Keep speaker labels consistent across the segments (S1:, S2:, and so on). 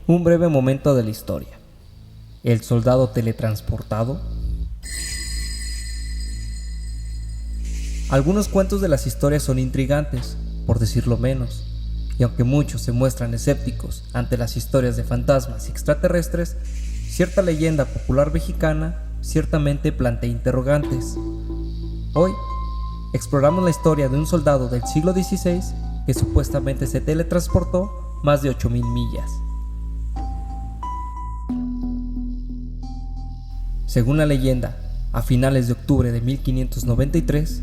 S1: un breve momento de la historia. ¿El soldado teletransportado? Algunos cuentos de las historias son intrigantes, por decirlo menos, y aunque muchos se muestran escépticos ante las historias de fantasmas y extraterrestres, cierta leyenda popular mexicana ciertamente plantea interrogantes. Hoy, exploramos la historia de un soldado del siglo XVI que supuestamente se teletransportó más de 8,000 millas. Según la leyenda, a finales de octubre de 1593,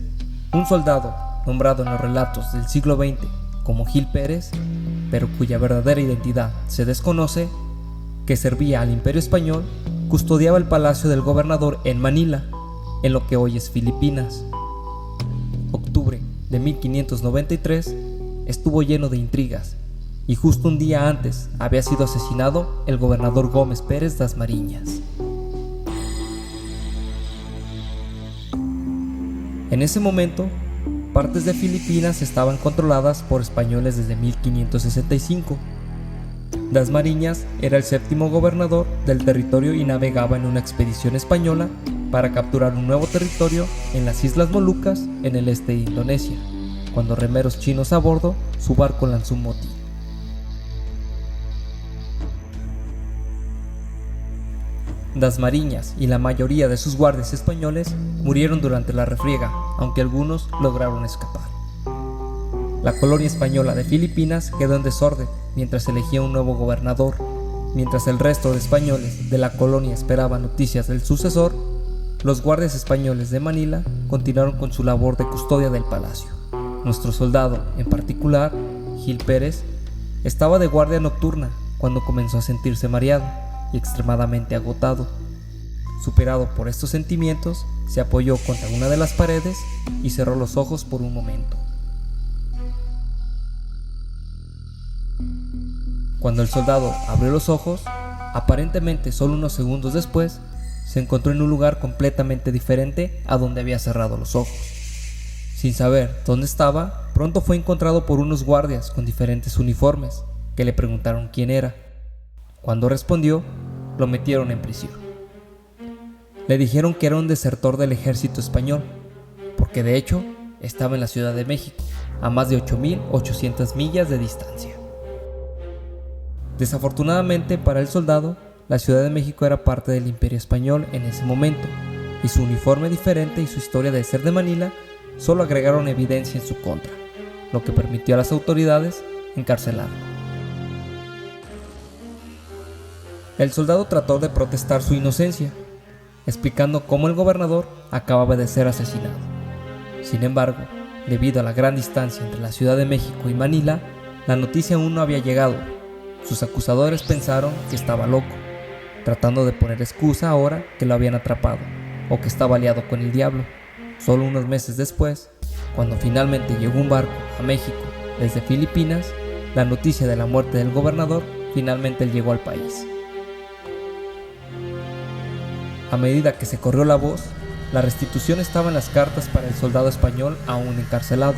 S1: un soldado nombrado en los relatos del siglo XX como Gil Pérez, pero cuya verdadera identidad se desconoce, que servía al Imperio Español, custodiaba el palacio del gobernador en Manila, en lo que hoy es Filipinas. Octubre de 1593 estuvo lleno de intrigas, y justo un día antes había sido asesinado el gobernador Gómez Pérez Dasmariñas. En ese momento, partes de Filipinas estaban controladas por españoles desde 1565. Dasmariñas era el séptimo gobernador del territorio y navegaba en una expedición española para capturar un nuevo territorio en las Islas Molucas, en el este de Indonesia, cuando remeros chinos a bordo, su barco lanzó un motín. Dasmariñas y la mayoría de sus guardias españoles murieron durante la refriega, aunque algunos lograron escapar. La colonia española de Filipinas quedó en desorden mientras elegía un nuevo gobernador. Mientras el resto de españoles de la colonia esperaban noticias del sucesor, los guardias españoles de Manila continuaron con su labor de custodia del palacio. Nuestro soldado, en particular, Gil Pérez, estaba de guardia nocturna cuando comenzó a sentirse mareado y extremadamente agotado. Superado por estos sentimientos, se apoyó contra una de las paredes y cerró los ojos por un momento. Cuando el soldado abrió los ojos, aparentemente solo unos segundos después, se encontró en un lugar completamente diferente a donde había cerrado los ojos. Sin saber dónde estaba, pronto fue encontrado por unos guardias con diferentes uniformes, que le preguntaron quién era. Cuando respondió, lo metieron en prisión. Le dijeron que era un desertor del ejército español, porque de hecho estaba en la Ciudad de México, a más de 8,800 millas de distancia. Desafortunadamente para el soldado, la Ciudad de México era parte del Imperio Español en ese momento, y su uniforme diferente y su historia de ser de Manila solo agregaron evidencia en su contra, lo que permitió a las autoridades encarcelarlo. El soldado trató de protestar su inocencia, explicando cómo el gobernador acababa de ser asesinado. Sin embargo, debido a la gran distancia entre la Ciudad de México y Manila, la noticia aún no había llegado. Sus acusadores pensaron que estaba loco, tratando de poner excusa ahora que lo habían atrapado, o que estaba aliado con el diablo. Solo unos meses después, cuando finalmente llegó un barco a México desde Filipinas, la noticia de la muerte del gobernador finalmente llegó al país. A medida que se corrió la voz, la restitución estaba en las cartas para el soldado español aún encarcelado.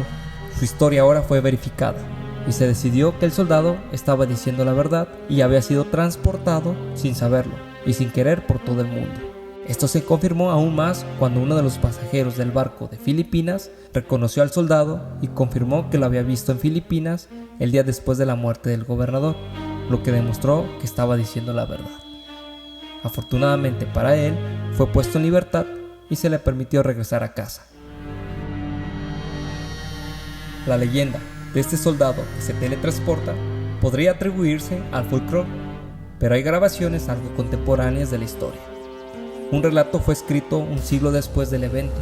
S1: Su historia ahora fue verificada, y se decidió que el soldado estaba diciendo la verdad y había sido transportado sin saberlo y sin querer por todo el mundo. Esto se confirmó aún más cuando uno de los pasajeros del barco de Filipinas reconoció al soldado y confirmó que lo había visto en Filipinas el día después de la muerte del gobernador, lo que demostró que estaba diciendo la verdad. Afortunadamente para él, fue puesto en libertad y se le permitió regresar a casa. La leyenda de este soldado que se teletransporta podría atribuirse al folclore, pero hay grabaciones algo contemporáneas de la historia. Un relato fue escrito un siglo después del evento,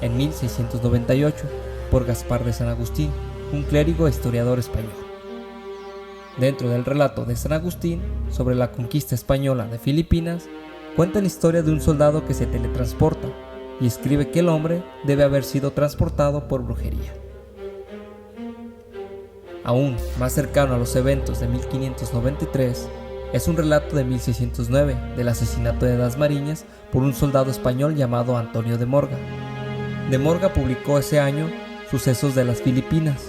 S1: en 1698, por Gaspar de San Agustín, un clérigo e historiador español. Dentro del relato de San Agustín sobre la conquista española de Filipinas, cuenta la historia de un soldado que se teletransporta y escribe que el hombre debe haber sido transportado por brujería. Aún más cercano a los eventos de 1593, es un relato de 1609 del asesinato de Dasmariñas por un soldado español llamado Antonio de Morga. De Morga publicó ese año Sucesos de las Filipinas,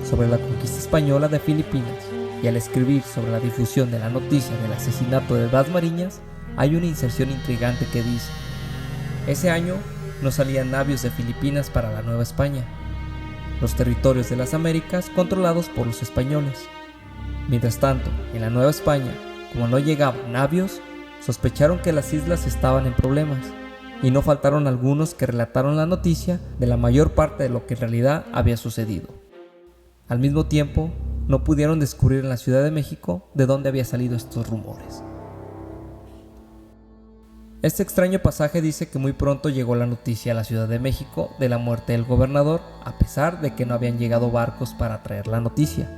S1: sobre la conquista española de Filipinas, y al escribir sobre la difusión de la noticia del asesinato de Dasmariñas, hay una inserción intrigante que dice: ese año no salían navios de Filipinas para la Nueva España, los territorios de las Américas controlados por los españoles. Mientras tanto, en la Nueva España, como no llegaban navios, sospecharon que las islas estaban en problemas, y no faltaron algunos que relataron la noticia de la mayor parte de lo que en realidad había sucedido. Al mismo tiempo, no pudieron descubrir en la Ciudad de México de dónde había salido estos rumores. Este extraño pasaje dice que muy pronto llegó la noticia a la Ciudad de México de la muerte del gobernador, a pesar de que no habían llegado barcos para traer la noticia.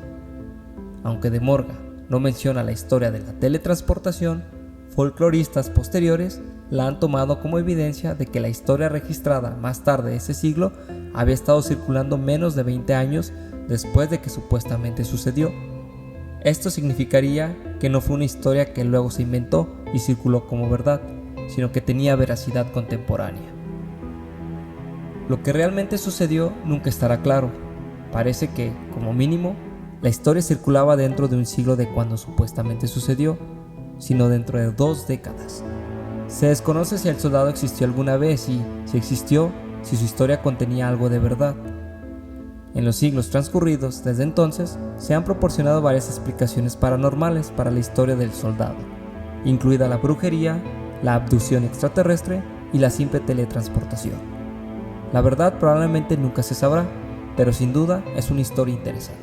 S1: Aunque de Morga no menciona la historia de la teletransportación, folcloristas posteriores la han tomado como evidencia de que la historia registrada más tarde ese siglo había estado circulando menos de 20 años después de que supuestamente sucedió. Esto significaría que no fue una historia que luego se inventó y circuló como verdad, sino que tenía veracidad contemporánea. Lo que realmente sucedió nunca estará claro. Parece que, como mínimo, la historia circulaba dentro de un siglo de cuando supuestamente sucedió, sino dentro de 2 décadas. Se desconoce si el soldado existió alguna vez y, si existió, si su historia contenía algo de verdad. En los siglos transcurridos desde entonces, se han proporcionado varias explicaciones paranormales para la historia del soldado, incluida la brujería, la abducción extraterrestre y la simple teletransportación. La verdad probablemente nunca se sabrá, pero sin duda es una historia interesante.